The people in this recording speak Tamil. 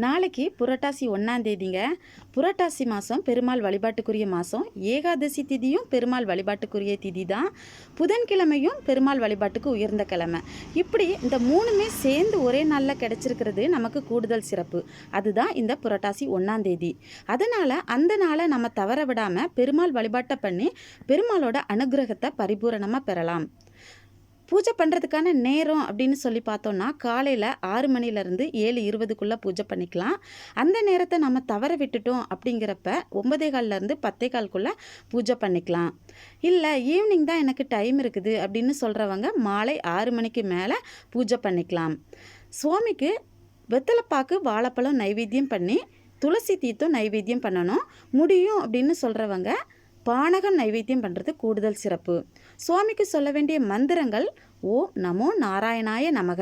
நாளைக்கு புரட்டாசி 1ஆம் தேதிங்க. புரட்டாசி மாதம் பெருமாள் வழிபாட்டுக்குரிய மாதம். ஏகாதசி திதியும் பெருமாள் வழிபாட்டுக்குரிய திதி தான். புதன்கிழமையும் பெருமாள் வழிபாட்டுக்கு உயர்ந்த கிழமை. இப்படி இந்த 3மே சேர்ந்து ஒரே நாளில் கிடச்சிருக்கிறது நமக்கு கூடுதல் சிறப்பு. அதுதான் இந்த புரட்டாசி 1ஆம் தேதி. அதனால் அந்த நாளை நம்ம தவற விடாமல் பெருமாள் வழிபாட்டை பண்ணி பெருமாளோட அனுகிரகத்தை பரிபூரணமாக பெறலாம். பூஜை பண்ணுறதுக்கான நேரம் அப்படின்னு சொல்லி பார்த்தோன்னா காலையில் 6 மணிலேருந்து 7:20க்குள்ளே பூஜை பண்ணிக்கலாம். அந்த நேரத்தை நம்ம தவற விட்டுட்டோம் அப்படிங்கிறப்ப 9:15லேருந்து 10:15க்குள்ளே பூஜை பண்ணிக்கலாம். இல்லை ஈவினிங் தான் எனக்கு டைம் இருக்குது அப்படின்னு சொல்கிறவங்க மாலை 6 மணிக்கு மேலே பூஜை பண்ணிக்கலாம். சுவாமிக்கு வெத்தலைப்பாக்கு வாழைப்பழம் நைவேத்தியம் பண்ணி துளசி தீர்த்தம் நைவேத்தியம் பண்ணணும். முடியும் அப்படின்னு சொல்கிறவங்க பானகம் நைவேத்தியம் பண்ணுறது கூடுதல் சிறப்பு. சுவாமிக்கு சொல்ல வேண்டிய மந்திரங்கள் ஓம் நமோ நாராயணாய நமக.